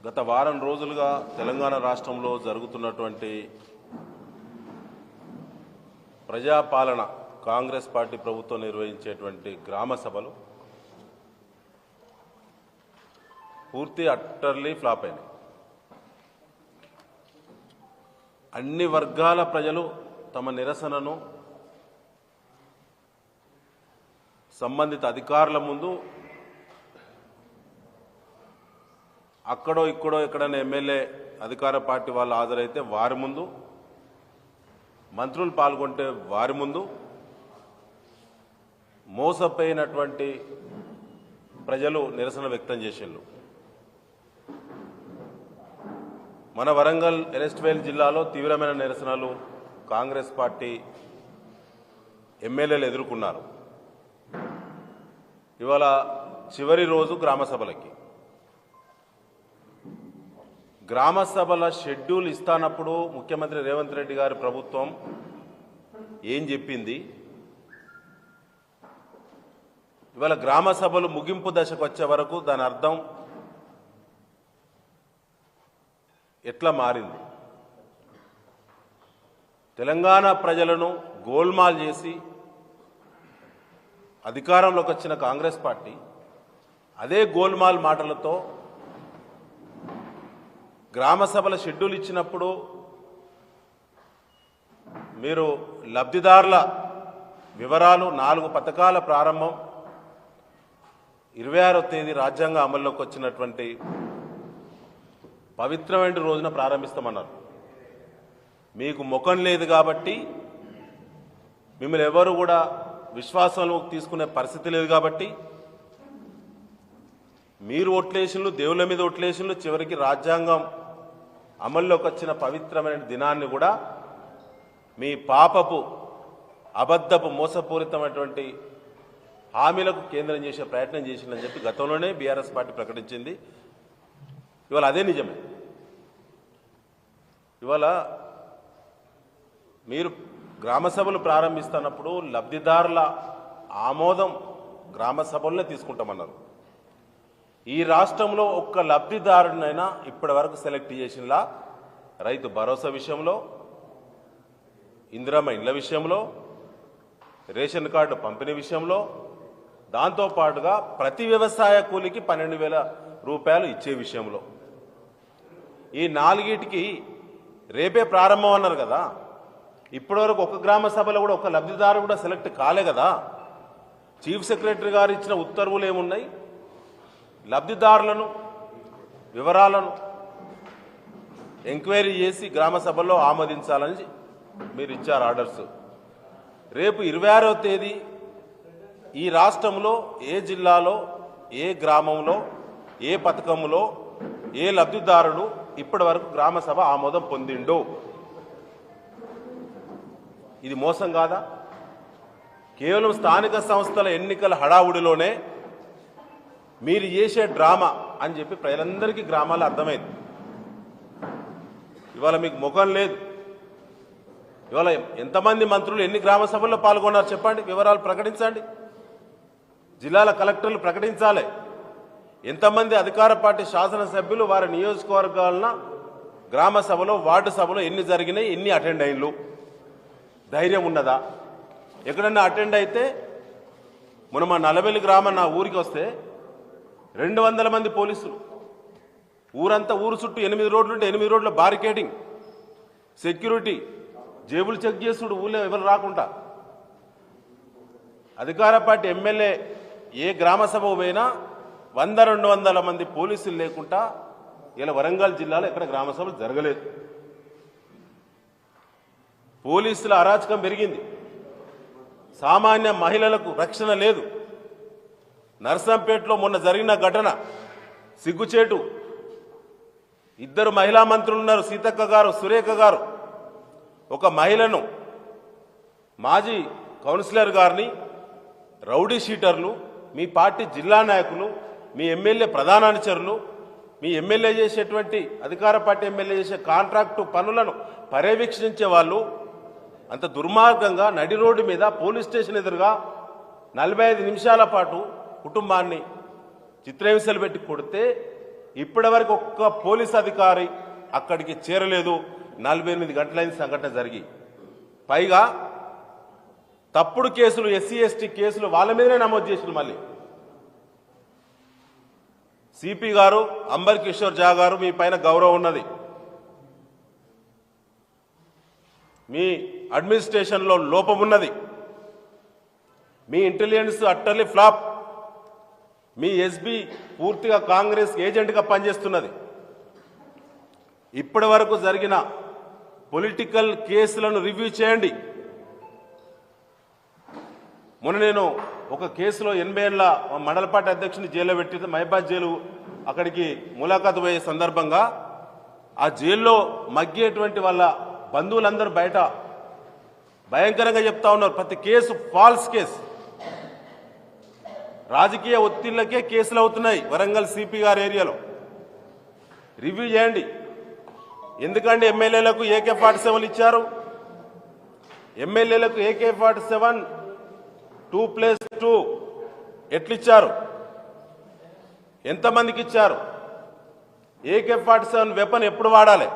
గత వారం రోజులుగా తెలంగాణ రాష్ట్రంలో జరుగుతున్నటువంటి ప్రజాపాలన కాంగ్రెస్ పార్టీ ప్రభుత్వం నిర్వహించేటువంటి గ్రామ సభలు పూర్తి అట్టర్లీ ఫ్లాప్ అయినాయి. అన్ని వర్గాల ప్రజలు తమ నిరసనను సంబంధిత అధికారుల ముందు అక్కడో ఇక్కడో ఎక్కడైనా ఎమ్మెల్యే అధికార పార్టీ వాళ్ళు హాజరైతే వారి ముందు, మంత్రులు పాల్గొంటే వారి ముందు, మోసపోయినటువంటి ప్రజలు నిరసన వ్యక్తం చేసేళ్ళు. మన వరంగల్ ఎరెస్ట్వేల్ జిల్లాలో తీవ్రమైన నిరసనలు కాంగ్రెస్ పార్టీ ఎమ్మెల్యేలు ఎదుర్కొన్నారు. ఇవాళ చివరి రోజు గ్రామ సభలకి. గ్రామ సభల షెడ్యూల్ ఇస్తానప్పుడు ముఖ్యమంత్రి రేవంత్ రెడ్డి గారి ప్రభుత్వం ఏం చెప్పింది? ఇవాళ గ్రామ సభలు ముగింపు దశకు వచ్చే వరకు దాని అర్థం ఎట్లా మారింది? తెలంగాణ ప్రజలను గోల్మాల్ చేసి అధికారంలోకి వచ్చిన కాంగ్రెస్ పార్టీ అదే గోల్మాల్ మాటలతో గ్రామ సభల షెడ్యూల్ ఇచ్చినప్పుడు మీరు లబ్ధిదారుల వివరాలు 4 పథకాల ప్రారంభం 26వ తేదీ రాజ్యాంగ అమల్లోకి వచ్చినటువంటి పవిత్రమైన రోజున ప్రారంభిస్తామన్నారు. మీకు ముఖం లేదు కాబట్టి, మిమ్మల్ని ఎవరు కూడా విశ్వాసంలోకి తీసుకునే పరిస్థితి లేదు కాబట్టి మీరు ఓట్లేసిళ్ళు, దేవుళ్ళ మీద ఓట్లేసిళ్ళు, చివరికి రాజ్యాంగం అమల్లోకి వచ్చిన పవిత్రమైన దినాన్ని కూడా మీ పాపపు అబద్ధపు మోసపూరితమైనటువంటి హామీలకు కేంద్రం చేసే ప్రయత్నం చేసిందని చెప్పి గతంలోనే బీఆర్ఎస్ పార్టీ ప్రకటించింది. ఇవాళ అదే నిజమే. ఇవాళ మీరు గ్రామ సభలు ప్రారంభిస్తున్నప్పుడు లబ్ధిదారుల ఆమోదం గ్రామ సభలనే తీసుకుంటామన్నారు. ఈ రాష్ట్రంలో ఒక్క లబ్ధిదారునైనా ఇప్పటి వరకు సెలెక్ట్ చేసినలా రైతు భరోసా విషయంలో, ఇందిరమ్మ ఇండ్ల విషయంలో, రేషన్ కార్డు పంపిణీ విషయంలో, దాంతోపాటుగా ప్రతి వ్యవసాయ కూలికి 12,000 రూపాయలు ఇచ్చే విషయంలో, ఈ 4టికి రేపే ప్రారంభం అన్నారు కదా. ఇప్పటివరకు ఒక గ్రామ సభలో కూడా ఒక లబ్ధిదారు కూడా సెలెక్ట్ కాలే కదా. చీఫ్ సెక్రటరీ గారు ఇచ్చిన ఉత్తర్వులు ఏమున్నాయి? లబ్ధిదారులను వివరాలను ఎంక్వైరీ చేసి గ్రామ సభల్లో ఆమోదించాలని మీరు ఇచ్చారు ఆర్డర్స్. రేపు 26వ తేదీ ఈ రాష్ట్రంలో ఏ జిల్లాలో, ఏ గ్రామంలో, ఏ పథకంలో ఏ లబ్ధిదారుడు ఇప్పటి వరకు గ్రామ సభ ఆమోదం పొందిండు? ఇది మోసం కాదా? కేవలం స్థానిక సంస్థల ఎన్నికల హడావుడిలోనే మీరు చేసే డ్రామా అని చెప్పి ప్రజలందరికీ గ్రామాల్లో అర్థమైంది. ఇవాళ మీకు ముఖం లేదు. ఇవాళ ఎంతమంది మంత్రులు ఎన్ని గ్రామ సభల్లో పాల్గొన్నారు చెప్పండి, వివరాలు ప్రకటించండి. జిల్లాల కలెక్టర్లు ప్రకటించాలి. ఎంతమంది అధికార పార్టీ శాసనసభ్యులు వారి నియోజకవర్గాలన గ్రామ సభలో, వార్డు సభలో ఎన్ని జరిగినాయి, ఎన్ని అటెండ్ అయిన్లు? ధైర్యం ఉన్నదా? ఎక్కడన్నా అటెండ్ అయితే మొన్న మా నలబెల్లి గ్రామం నా ఊరికి వస్తే 200 మంది పోలీసులు, ఊరంతా, ఊరు చుట్టూ 8 రోడ్లుంటే 8 రోడ్ల బారికేడింగ్, సెక్యూరిటీ, జేబులు చెక్ చేసుడు, ఊళ్ళో ఎవరు రాకుండా. అధికార పార్టీ ఎమ్మెల్యే ఏ గ్రామ సభ పోయినా 100-200 మంది పోలీసులు లేకుండా ఇలా వరంగల్ జిల్లాలో ఎక్కడ గ్రామ సభలు జరగలేదు. పోలీసుల అరాచకం పెరిగింది. సామాన్య మహిళలకు రక్షణ లేదు. నర్సంపేటలో మొన్న జరిగిన ఘటన సిగ్గుచేటు. 2 మహిళా మంత్రులు ఉన్నారు, సీతక్క గారు, సురేఖ గారు. ఒక మహిళను, మాజీ కౌన్సిలర్ గారిని రౌడీ షీటర్లు, మీ పార్టీ జిల్లా నాయకులు, మీ ఎమ్మెల్యే ప్రధాన అనుచరులు, మీ ఎమ్మెల్యే చేసేటువంటి అధికార పార్టీ ఎమ్మెల్యే చేసే కాంట్రాక్టు పనులను పర్యవేక్షించే వాళ్ళు అంత దుర్మార్గంగా నడి రోడ్డు మీద పోలీస్ స్టేషన్ ఎదురుగా 45 నిమిషాల పాటు కుటుంబాన్ని చిత్రహింసలు పెట్టి కొడితే ఇప్పటివరకు ఒక్క పోలీస్ అధికారి అక్కడికి చేరలేదు. 48 గంటలైన సంఘటన జరిగి పైగా తప్పుడు కేసులు ఎస్సీ ఎస్టీ కేసులు వాళ్ళ మీదనే నమోదు చేసిన మళ్ళీ సిపి గారు అంబర్ కిషోర్ జా గారు మీ పైన గౌరవం ఉన్నది. మీ అడ్మినిస్ట్రేషన్లో లోపం ఉన్నది. మీ ఇంటెలిజెన్స్ అట్టర్లీ ఫ్లాప్. మీ ఎస్బీ పూర్తిగా కాంగ్రెస్ ఏజెంట్గా పనిచేస్తున్నది. ఇప్పటి వరకు జరిగిన పొలిటికల్ కేసులను రివ్యూ చేయండి. మొన్న నేను ఒక కేసులో 80 ఏళ్ల మండల పార్టీ అధ్యక్షుని జైల్లో పెట్టి మహిబాద్ జైలు అక్కడికి ములాఖాతు పోయే సందర్భంగా ఆ జైల్లో మగ్గేటువంటి వాళ్ళ బంధువులందరూ బయట భయంకరంగా చెప్తా ఉన్నారు, ప్రతి కేసు ఫాల్స్ కేసు, రాజకీయ ఒత్తిళ్లకే కేసులు అవుతున్నాయి వరంగల్ సిపి గారి ఏరియాలో. రివ్యూ చేయండి. ఎందుకంటే ఎమ్మెల్యేలకు AK-47 ఇచ్చారు. ఎమ్మెల్యేలకు AK-47 2+2 ఎట్లిచ్చారు, ఎంతమందికి ఇచ్చారు, AK-47 వెపన్ ఎప్పుడు వాడాలి,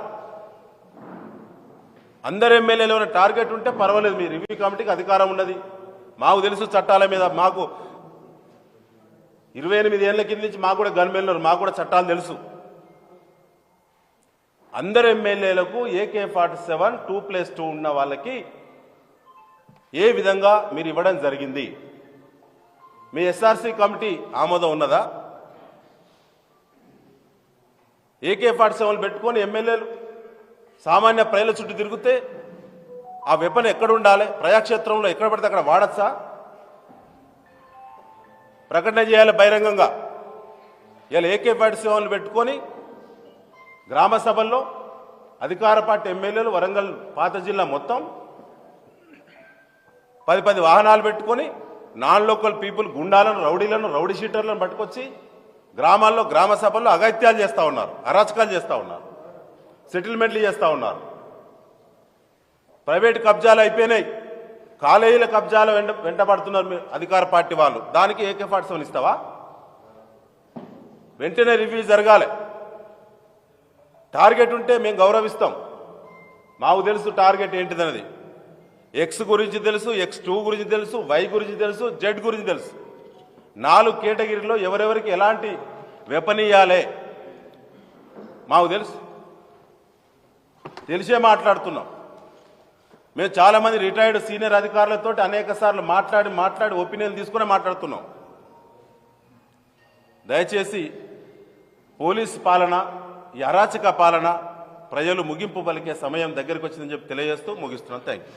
అందరు ఎమ్మెల్యేలు ఏమైనా టార్గెట్ ఉంటే పర్వాలేదు, మీ రివ్యూ కమిటీకి అధికారం ఉన్నది. మాకు తెలుసు చట్టాల మీద, మాకు 28 ఏళ్ల కింద నుంచి మాకు కూడా గన్మెన్లు, మాకు కూడా చట్టాలు తెలుసు. అందరు ఎమ్మెల్యేలకు AK-47 2+2 ఉన్న వాళ్ళకి ఏ విధంగా మీరు ఇవ్వడం జరిగింది? మీ SRC కమిటీ ఆమోదం ఉన్నదా? AK-47 పెట్టుకొని ఎమ్మెల్యేలు సామాన్య ప్రజల చుట్టూ తిరిగితే ఆ వెపన్ ఎక్కడ ఉండాలి? ప్రజాక్షేత్రంలో ఎక్కడ పడితే అక్కడ వాడచ్చా? ప్రకటన చేయాలి బహిరంగంగా. ఇలా AK-47 పెట్టుకొని గ్రామ సభల్లో అధికార పార్టీ ఎమ్మెల్యేలు వరంగల్ పాత జిల్లా మొత్తం 10 వాహనాలు పెట్టుకొని నాన్ లోకల్ పీపుల్ గుండాలను, రౌడీలను, రౌడీ షీటర్లను పట్టుకొచ్చి గ్రామాల్లో గ్రామ సభల్లో అగత్యాలు చేస్తూ ఉన్నారు, అరాచకాలు చేస్తూ ఉన్నారు, సెటిల్మెంట్లు చేస్తూ ఉన్నారు. ప్రైవేట్ కబ్జాలు అయిపోయినాయి, కాలేజీల కబ్జాలు వెంటబడుతున్నారు మీరు అధికార పార్టీ వాళ్ళు. దానికి AK-47 ఇస్తావా? వెంటనే రివ్యూ జరగాలి. టార్గెట్ ఉంటే మేము గౌరవిస్తాం. మాకు తెలుసు టార్గెట్ ఏంటిదన్నది. X గురించి తెలుసు, X2 గురించి తెలుసు, Y గురించి తెలుసు, Z గురించి తెలుసు. 4 కేటగిరీలో ఎవరెవరికి ఎలాంటి వెపన్ ఇయ్యాలే మాకు తెలుసు. తెలిసే మాట్లాడుతున్నాం. మేము చాలామంది రిటైర్డ్ సీనియర్ అధికారులతో అనేక సార్లు మాట్లాడి ఒపీనియన్ తీసుకునే మాట్లాడుతున్నాం. దయచేసి పోలీస్ పాలన, ఈ అరాచక పాలన ప్రజలు ముగింపు పలికే సమయం దగ్గరికి వచ్చిందని చెప్పి తెలియజేస్తూ ముగిస్తున్నాం. Thank you.